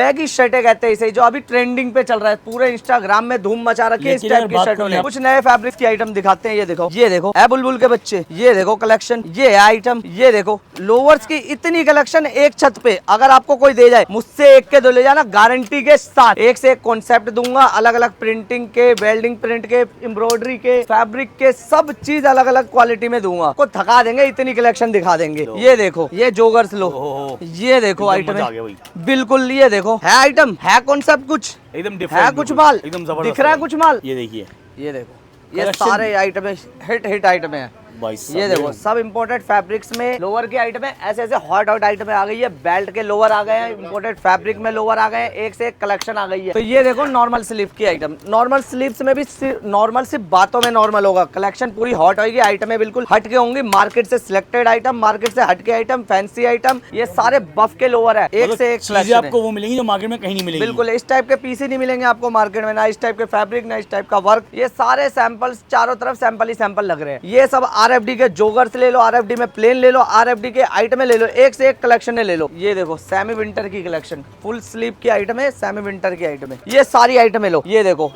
Baggy शर्टें कहते हैं इसे, जो अभी ट्रेंडिंग पे चल रहा है, पूरे इंस्टाग्राम में धूम मचा रखी है इस टाइप की शर्टों ने। कुछ नए फैब्रिक की आइटम दिखाते हैं, ये देखो है बुलबुल के बच्चे, ये देखो कलेक्शन, ये है आइटम, ये देखो लोवर्स की इतनी कलेक्शन एक छत पे। अगर आपको कोई दे जाए, मुझसे एक के दो ले जाना गारंटी के साथ। एक से एक कॉन्सेप्ट दूंगा, अलग अलग प्रिंटिंग के, वेल्डिंग प्रिंट के, एम्ब्रॉयडरी के, फैब्रिक के, सब चीज अलग अलग क्वालिटी में दूंगा। को थका देंगे, इतनी कलेक्शन दिखा देंगे। ये देखो, ये जोगर्स लो, ये देखो आइटम है बिल्कुल, ये देखो है आइटम, है कॉन्सेप्ट, कुछ एकदम है, कुछ माल एकदम जबरदस्त दिख रहा है, कुछ माल। ये देखिए, ये देखो, ये सारे आइटम हिट आइटम है। ये देखो सब इम्पोर्टेड फैब्रिक्स में लोअर के आइटम है, ऐसे ऐसे हॉट आइटम आ गई है। बेल्ट के लोअर आ गए हैं, इम्पोर्टेड फैब्रिक में लोअर आ गए हैं, एक से एक कलेक्शन आ गई है। तो ये देखो नॉर्मल स्लीव की आइटम, नॉर्मल स्लीव्स में भी नॉर्मल सिर्फ बातों में नॉर्मल होगा, कलेक्शन पूरी हॉट होगी, आइटम बिल्कुल हट के होंगी, मार्केट से सिलेक्टेड आइटम, मार्केट से हट के आइटम, फैंसी आइटम। ये सारे बफ के लोअर है, एक से एक चीजें आपको वो मिलेंगी जो मार्केट में कहीं नहीं मिलेगी। बिल्कुल इस टाइप के पीस ही नहीं मिलेंगे आपको मार्केट में, ना इस टाइप के फैब्रिक, ना इस टाइप का वर्क। ये सारे सैंपल्स, चारों तरफ सैंपल ही सैंपल लग रहे हैं। ये सब RFD के जोगर ले लो, RFD में प्लेन ले लो, RFD के आइटम ले लो, एक से एक कलेक्शन ले लो। ये देखो सेमी विंटर की कलेक्शन, फुल स्लीव की आइटम है, सेमी विंटर की आइटम है, ये सारी आइटम लो। ये देखो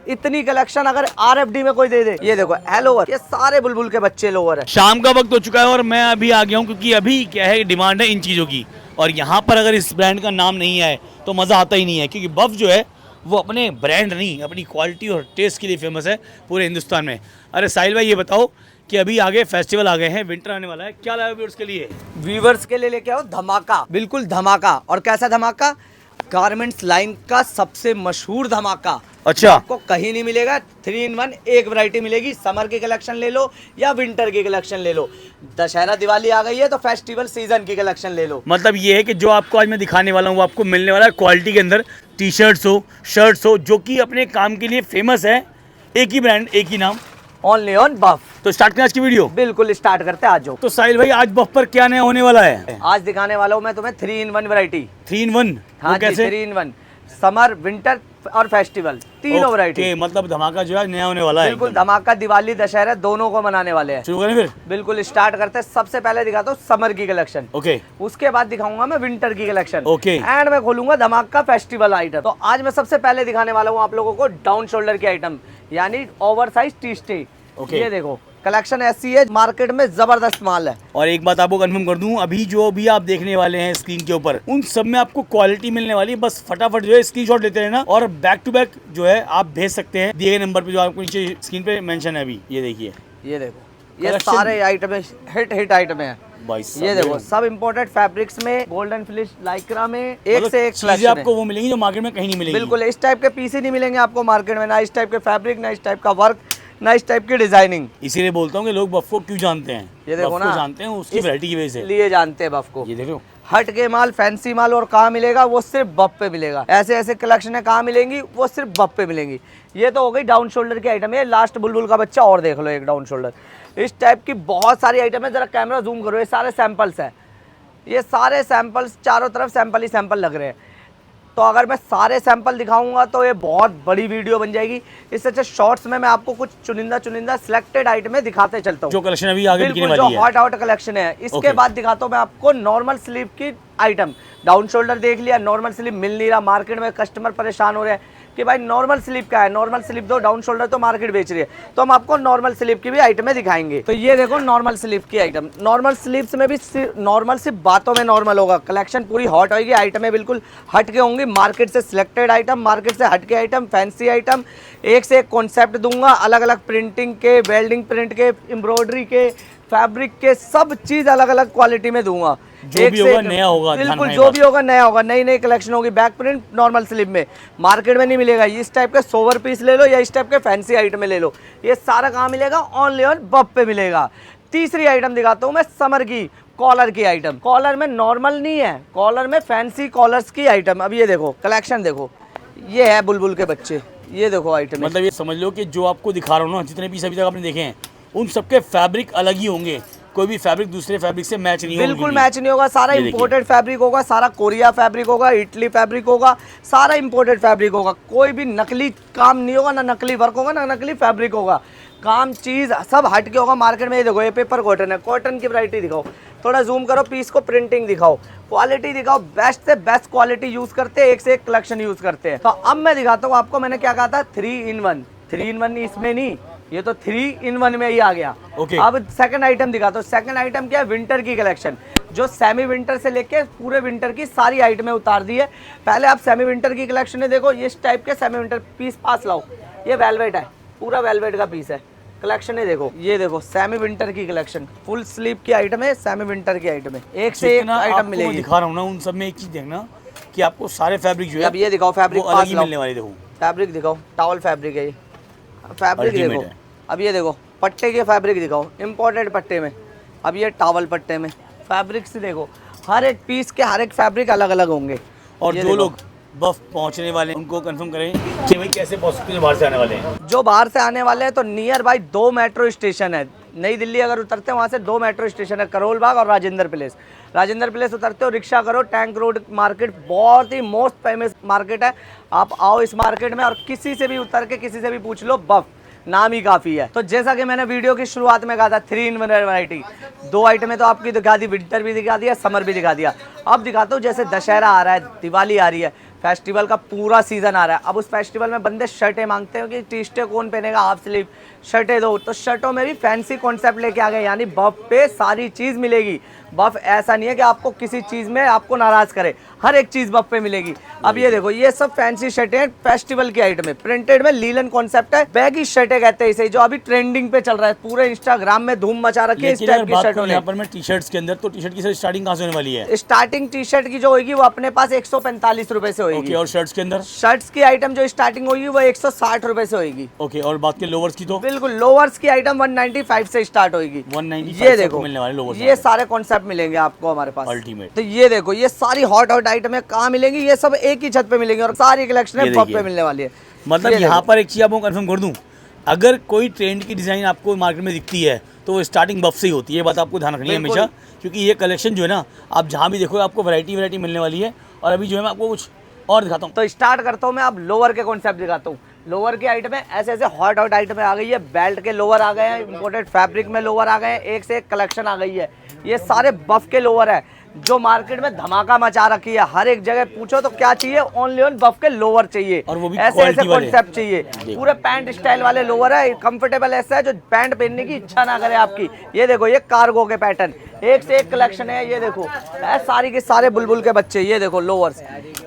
इतनी कलेक्शन अगर RFD में कोई दे दे। ये देखो लोअर, ये सारे बुलबुल के बच्चे लोअर है। शाम का वक्त हो चुका है और मैं अभी आ गया हूँ, क्योंकि अभी क्या है, डिमांड है इन चीजों की, और यहाँ पर अगर इस ब्रांड का नाम नहीं आए तो मजा आता ही नहीं है, क्योंकि बफ जो है वो अपने ब्रांड नहीं, अपनी क्वालिटी और टेस्ट के लिए फेमस है पूरे हिंदुस्तान में। अरे साहिल भाई, ये बताओ कि अभी आगे फेस्टिवल आ गए हैं, विंटर आने वाला है, क्या लाए व्यूअर्स के लिए? व्यूअर्स के लिए लेके आओ धमाका, बिल्कुल धमाका। और कैसा धमाका? गारमेंट्स लाइन का सबसे मशहूर धमाका। अच्छा, आपको कहीं नहीं मिलेगा। 3 in 1 एक वैरायटी मिलेगी। समर की कलेक्शन ले लो या विंटर की कलेक्शन ले लो। दशहरा दिवाली आ गई है तो फेस्टिवल सीजन की कलेक्शन ले लो। मतलब ये है कि जो आपको आज मैं दिखाने वाला हूँ वो आपको मिलने वाला है क्वालिटी के अंदर, टी शर्ट्स हो, शर्ट्स हो, जो कि अपने काम के लिए फेमस है। एक ही ब्रांड, एक ही नाम, ओनली ऑन बफ। तो स्टार्ट करें आज की वीडियो? बिल्कुल स्टार्ट करते हैं आज। तो साहिल भाई, आज बफ पर क्या नया होने वाला है? आज दिखाने वाला हूँ मैं तुम्हें 3 in 1 वैरायटी। 3 in 1? हाँ जी, 3 in 1, समर, विंटर और फेस्टिवल, तीनों वैरायटी। मतलब धमाका जो है नया होने वाला है। बिल्कुल धमाका, दिवाली दशहरा दोनों को मनाने वाले हैं। शुरू करें फिर? बिल्कुल स्टार्ट करते हैं। सबसे पहले दिखाता हूँ समर की कलेक्शन, ओके। उसके बाद दिखाऊंगा मैं विंटर की कलेक्शन, ओके। एंड मैं खोलूंगा धमाका फेस्टिवल आइटम। तो आज मैं सबसे पहले दिखाने वाला हूँ आप लोगों को डाउन शोल्डर की आइटम, यानी ओवर साइज टी स्टे। ये देखो कलेक्शन ऐसी है, मार्केट में जबरदस्त माल है। और एक बात आपको कंफर्म कर दूं, अभी जो भी आप देखने वाले हैं स्क्रीन के ऊपर, उन सब में आपको क्वालिटी मिलने वाली है। बस फटाफट जो है स्क्रीनशॉट लेते रहना और बैक टू बैक जो है आप भेज सकते हैं दिए गए नंबर पे, जो आपको नीचे स्क्रीन पे मेंशन है अभी। ये देखिए, ये देखो, ये सारे आइटम हिट आइटम है। ये देखो सब इम्पोर्टेड फैब्रिक्स में, गोल्डन फिनिश लाइक्रा में, एक से एक चीजें आपको वो मिलेंगी जो मार्केट में कहीं नहीं मिलेगी। बिल्कुल इस टाइप के पीस ही नहीं मिलेंगे आपको मार्केट में, ना इस टाइप के फैब्रिक, ना इस टाइप का वर्क, ना इस टाइप की डिजाइनिंग। इसीलिए बोलता हूँ कि लोग बफ को क्यों जानते हैं। ये देखो ना, जानते हैं उसकी वैरायटी की वजह से, लिए जानते हैं बफ को। ये देखो हट के माल, फैंसी माल और कहाँ मिलेगा? वो सिर्फ बफ पे मिलेगा। ऐसे ऐसे कलेक्शन कहाँ मिलेंगी? वो सिर्फ बफ पे मिलेंगी। ये तो हो गई डाउन शोल्डर की आइटम है। लास्ट बुलबुल का बच्चा और देख लो, एक डाउन शोल्डर। इस टाइप की बहुत सारी आइटम है, जरा कैमरा जूम करो। ये सारे सैंपल्स है, ये सारे सैंपल्स, चारों तरफ सैंपल ही सैंपल लग रहे हैं। तो अगर मैं सारे सैंपल दिखाऊंगा तो ये बहुत बड़ी वीडियो बन जाएगी। इससे अच्छा शॉर्ट्स में मैं आपको कुछ चुनिंदा सिलेक्टेड आइटमें दिखाते चलता हूँ, जो कलेक्शन अभी आगे बिल्कुल जो हॉट कलेक्शन है। इसके बाद दिखाता हूँ मैं आपको नॉर्मल स्लीव की आइटम। डाउन शोल्डर देख लिया, नॉर्मल स्लीव मिल नहीं रहा मार्केट में, कस्टमर परेशान हो रहे हैं कि भाई नॉर्मल स्लीव का है, नॉर्मल स्लीव दो, डाउन शोल्डर तो मार्केट बेच रही है। तो हम आपको नॉर्मल स्लीव की भी आइटमें दिखाएंगे। तो ये देखो नॉर्मल स्लीव की आइटम, नॉर्मल स्लीव्स में भी नॉर्मल सिर्फ बातों में नॉर्मल होगा, कलेक्शन पूरी हॉट होगी, आइटमें बिल्कुल हट के होंगी, मार्केट से सिलेक्टेड आइटम, मार्केट से हट के आइटम, फैंसी आइटम, एक से एक कॉन्सेप्ट दूंगा, अलग अलग प्रिंटिंग के, वेल्डिंग प्रिंट के, एम्ब्रॉयडरी के, फैब्रिक के, सब चीज अलग अलग क्वालिटी में दूंगा। जो भी होगा नया होगा, बिल्कुल जो भी होगा नया होगा, नई नई कलेक्शन होगी। बैक प्रिंट नॉर्मल स्लीव में मार्केट में नहीं मिलेगा। इस टाइप के सोवर पीस ले लो या इस टाइप के फैंसी आइटम ले लो, ये सारा कहाँ मिलेगा? ओनली ऑन बफ पे मिलेगा। तीसरी आइटम दिखाता हूँ मैं समर की, कॉलर की आइटम। कॉलर में नॉर्मल नहीं है, कॉलर में फैंसी कॉलर्स की आइटम। अब ये देखो कलेक्शन देखो, ये है बुलबुल के बच्चे, ये देखो आइटम। मतलब ये समझ लो कि जो आपको दिखा रहा हूँ ना, जितने पीस अभी तक आपने देखे हैं, उन सबके फैब्रिक अलग ही होंगे। कोई भी फैब्रिक दूसरे फैब्रिक से मैच नहीं होगा, बिल्कुल मैच नहीं होगा। सारा इंपोर्टेड फैब्रिक होगा, सारा कोरिया फैब्रिक होगा, इटली फैब्रिक होगा, सारा इंपोर्टेड फैब्रिक होगा। कोई भी नकली काम नहीं होगा, ना नकली वर्क होगा, ना नकली फैब्रिक होगा। काम चीज सब हट के होगा मार्केट में। ये देखो ये पेपर कॉटन है, कॉटन की वैरायटी दिखाओ। थोड़ा जूम करो, पीस को प्रिंटिंग दिखाओ, क्वालिटी दिखाओ, बेस्ट से बेस्ट क्वालिटी यूज करते हैं, एक से एक कलेक्शन यूज करते हैं। तो अब मैं दिखाता हूँ आपको, मैंने क्या कहा था 3 in 1, 3 in 1 इसमें नहीं, ये तो 3 in 1 में ही आ गया। Okay. अब सेकंड आइटम दिखाता हूँ। सेकंड आइटम क्या है, विंटर की कलेक्शन, जो सेमी विंटर से लेके पूरे विंटर की सारी आइटमें उतार दी है। पहले आप सेमी विंटर की कलेक्शन है, देखो इस टाइप के सेमी विंटर पीस पास लाओ, ये वेलवेट है, पूरा वेलवेट का पीस है। कलेक्शन है देखो, ये देखो सेमी विंटर की कलेक्शन, फुल स्लीव की आइटम है, सेमी विंटर की आइटम है, एक से एक आइटम मिलेगी। मैं दिखा रहा हूँ ना, उन सब में एक चीज देखना कि आपको सारे फैब्रिक जो है, अब ये दिखाओ फैब्रिक वो अलग ही मिलने वाले। देखो फैब्रिक दिखाओ, टॉवल फैब्रिक है ये, फैब्रिक देखो। अब ये देखो पट्टे के फैब्रिक दिखाओ, इम्पोर्टेड पट्टे में। अब ये टॉवल पट्टे में फैब्रिक्स देखो, हर एक पीस के हर एक फैब्रिक अलग अलग होंगे। और जो लोग बफ पहुंचने वाले हैं उनको कंफर्म करें कि भाई कैसे पहुंच सकते हैं, बाहर से आने वाले हैं। जो बाहर से आने वाले हैं तो नियर बाई 2 मेट्रो स्टेशन है। नई दिल्ली अगर उतरते हैं वहाँ से 2 मेट्रो स्टेशन है, करोल बाग और राजेंद्र प्लेस। राजेंद्र प्लेस उतरते हो, रिक्शा करो, टैंक रोड मार्केट बहुत ही मोस्ट फेमस मार्केट है। आप आओ इस मार्केट में और किसी से भी उतर के किसी से भी पूछ लो, बफ नाम ही काफ़ी है। तो जैसा कि मैंने वीडियो की शुरुआत में कहा था 3 in 1 वैरायटी, 2 आइटमें तो आपकी दिखा दी, विंटर भी दिखा दिया, समर भी दिखा दिया। अब दिखाता हूँ जैसे दशहरा आ रहा है, दिवाली आ रही है, फेस्टिवल का पूरा सीजन आ रहा है। अब उस फेस्टिवल में बंदे शर्टें मांगते हो कि टी शर्टें कौन पहनेगा, हाफ स्लीव शर्टें दो। तो शर्टों में भी फैंसी कॉन्सेप्ट लेके आ गए, यानी बफ पे सारी चीज़ मिलेगी। बफ ऐसा नहीं है कि आपको किसी चीज़ में आपको नाराज़ करे, हर एक चीज़ बफ पे मिलेगी। अब ये देखो, ये सब फैंसी शर्टें हैं, फेस्टिवल की आइटम है, प्रिंटेड में लीलन कॉन्सेप्ट है, बैगी शर्टें कहते हैं इसे, जो अभी ट्रेंडिंग पे चल रहा है, पूरे इंस्टाग्राम में धूम मचा रखी है इस टाइप की शर्टों ने। यहाँ पर मैं टी शर्ट्स के अंदर, तो टी शर्ट की सर स्टार्टिंग कहाँ से होने वाली है? स्टार्टिंग टी शर्ट की जो होगी वो अपने पास 145 रुपए से होगी। ओके, और शर्ट्स के अंदर? शर्ट्स की आइटम जो स्टार्टिंग होगी वो 160 रुपए से होगी। ओके, और बात के लोवर्स की तो? बिल्कुल, लोवर्स की आइटम 195 से स्टार्ट होगी। 195 ये देखो मिलने वाले लोवर्स, ये सारे कॉन्सेप्ट मिलेंगे आपको हमारे पास अल्टीमेट। तो ये देखो, ये सारी हॉट आइटमें कहाँ मिलेंगी, ये सब एक ही छत पे मिलेंगी और सारी कलेक्शन है बफ पे मिलने वाली है। मतलब यहाँ पर एक चीज आपको कंफर्म कर दूं, अगर कोई ट्रेंड की डिजाइन आपको मार्केट में दिखती है तो वो स्टार्टिंग बफ से ही होती है। बात आपको ध्यान रखनी है हमेशा, क्योंकि ये कलेक्शन जो है ना, आप जहाँ भी देखो आपको वैरायटी मिलने वाली है। और अभी जो है मैं आपको कुछ और दिखाता हूँ। तो स्टार्ट करता हूँ मैं, अब लोअर के कॉन्सेप्ट दिखाता हूँ। लोअर की आइटम है, ऐसे ऐसे हॉट आइटम आ गई है, बेल्ट के लोअर आ गए हैं, इम्पोर्टेड फैब्रिक में लोअर आ गए हैं, एक से एक कलेक्शन आ गई है। ये सारे बफ के लोअर है जो मार्केट में धमाका मचा रखी है। हर एक जगह पूछो तो क्या चाहिए, ओनली ऑन बफ के लोअर चाहिए, और वो भी ऐसे ऐसे कॉन्सेप्ट चाहिए। देखो। पूरे पैंट स्टाइल वाले लोअर है, कंफर्टेबल ऐसा है जो पैंट पहनने की इच्छा ना करे आपकी। ये देखो, ये कार्गो के पैटर्न, एक से एक कलेक्शन है। ये देखो सारी के सारे बुलबुल के बच्चे, ये देखो लोअर्स,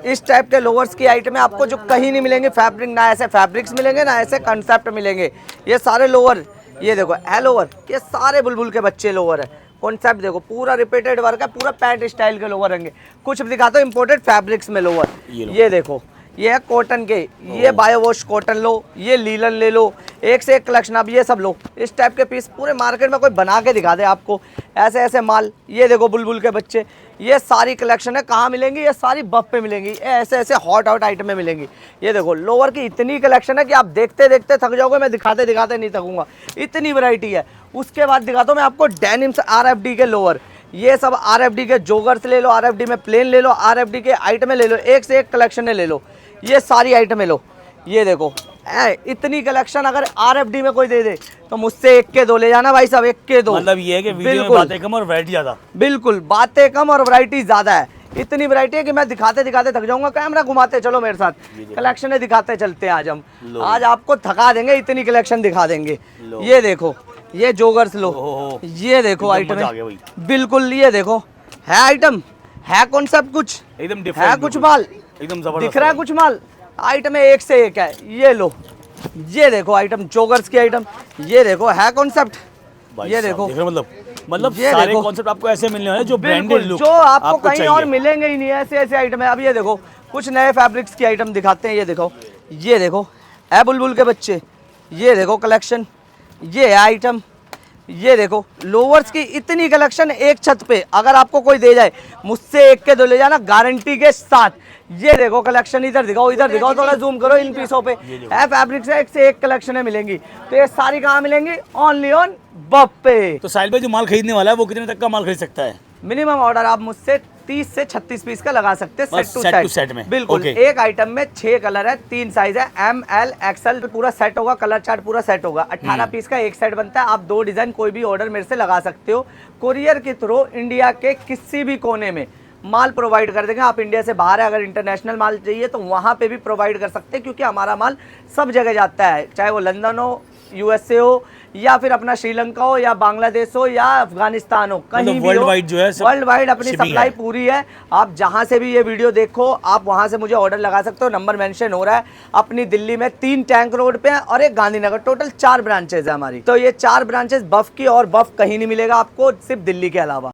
इस टाइप के लोअर्स की आइटम आपको जो कहीं नहीं मिलेंगे। फैब्रिक ना ऐसे फैब्रिक्स मिलेंगे ना ऐसे कंसेप्ट मिलेंगे। ये सारे लोअर, ये देखो है लोअर, ये सारे बुलबुल के बच्चे लोअर है। कॉन्सेप्ट देखो, पूरा रिपीटेड वर्क है, पूरा पैंट स्टाइल के लोअर रहेंगे। कुछ दिखाता हूँ इम्पोर्टेड फैब्रिक्स में लोअर, ये देखो, ये है कॉटन के, ये बायो वॉश कॉटन लो, ये लीलन ले लो, एक से एक कलेक्शन। अब ये सब लो, इस टाइप के पीस पूरे मार्केट में कोई बना के दिखा दे आपको, ऐसे ऐसे माल। ये देखो बुलबुल के बच्चे, ये सारी कलेक्शन है, कहाँ मिलेंगी, ये सारी बफ पे मिलेंगी, ऐसे ऐसे हॉट आइटमें मिलेंगी। ये देखो लोअर की इतनी कलेक्शन है कि आप देखते देखते थक जाओगे, मैं दिखाते दिखाते नहीं थकूंगा, इतनी वैरायटी है। उसके बाद दिखाता हूँ मैं आपको डेनिम्स RFD के लोअर, ये सब RFD के जोगर्स ले लो, RFD में प्लेन ले लो, RFD के आइटमें ले लो, एक से एक कलेक्शन ले लो, ये सारी आइटमें लो। ये देखो इतनी कलेक्शन अगर RFD में कोई दे दे तो मुझसे एक के दो ले जाना भाई साहब, एक के दो। मतलब ये है कि वीडियो में बातें कम और वैरायटी ज्यादा। बिल्कुल, बातें कम और वैरायटी ज्यादा है। इतनी वैरायटी है कि मैं दिखाते दिखाते थक जाऊंगा। कैमरा घुमाते चलो मेरे साथ, कलेक्शन दिखाते चलते हैं। आज हम आज आपको थका देंगे, इतनी कलेक्शन दिखा देंगे। ये देखो, ये जोगर्स लो, ये देखो आइटम है, बिल्कुल ये देखो है आइटम, है कॉन्सेप्ट, कुछ एकदम है, कुछ माल एकदम जबरदस्त दिख रहा है, कुछ माल आइटम है, एक से एक है। ये लो, ये देखो आइटम, जोगर्स की आइटम, ये देखो है कॉन्सेप्ट, ये देखो, मतलब सारे कॉन्सेप्ट आपको ऐसे मिलने वाले जो ब्रांडेड लुक, जो आपको कहीं और मिलेंगे ही नहीं, ऐसे ऐसे आइटम है। अब ये देखो कुछ नए फैब्रिक्स की आइटम दिखाते हैं। ये देखो है बुलबुल के बच्चे, ये देखो कलेक्शन, ये है आइटम, ये देखो लोअर्स की इतनी कलेक्शन एक छत पे। अगर आपको कोई दे जाए, मुझसे एक के दो ले जाना गारंटी के साथ। ये देखो कलेक्शन, इधर दिखाओ थोड़ा जूम करो इन पीसों पे, है फैब्रिक से एक से एक कलेक्शन मिलेंगी। तो ये सारी कहाँ मिलेंगी, ओनली ऑन बफ पे। तो साहिल भाई जो माल खरीदने वाला है वो कितने तक का माल खरीद सकता है? मिनिमम ऑर्डर आप मुझसे 30 से 36 पीस का लगा सकते हैं बस set set to to set set में। बिल्कुल। Okay। एक आइटम में 6 कलर है, 3 साइज है, एम एल एक्सएल, पूरा सेट होगा, कलर चार्ट पूरा सेट होगा। 18 पीस का एक सेट बनता है। आप 2 डिजाइन कोई भी ऑर्डर मेरे से लगा सकते हो। कुरियर के थ्रू इंडिया के किसी भी कोने में माल प्रोवाइड कर देंगे। आप इंडिया से बाहर है, अगर इंटरनेशनल माल चाहिए तो वहाँ पे भी प्रोवाइड कर सकते हैं, क्योंकि हमारा माल सब जगह जाता है, चाहे वो लंदन हो, यूएसए हो, या फिर अपना श्रीलंका हो, या बांग्लादेश हो, या अफगानिस्तान हो, कहीं भी वर्ल्ड हो, वाइड जो है सब वर्ल्ड वाइड अपनी shipping सप्लाई है। पूरी है। आप जहां से भी ये वीडियो देखो, आप वहां से मुझे ऑर्डर लगा सकते हो। नंबर मेंशन हो रहा है। अपनी दिल्ली में 3 टैंक रोड पे है और एक गांधीनगर, टोटल 4 ब्रांचेज है हमारी। तो ये 4 ब्रांचेज बफ की, और बफ कहीं नहीं मिलेगा आपको, सिर्फ दिल्ली के अलावा।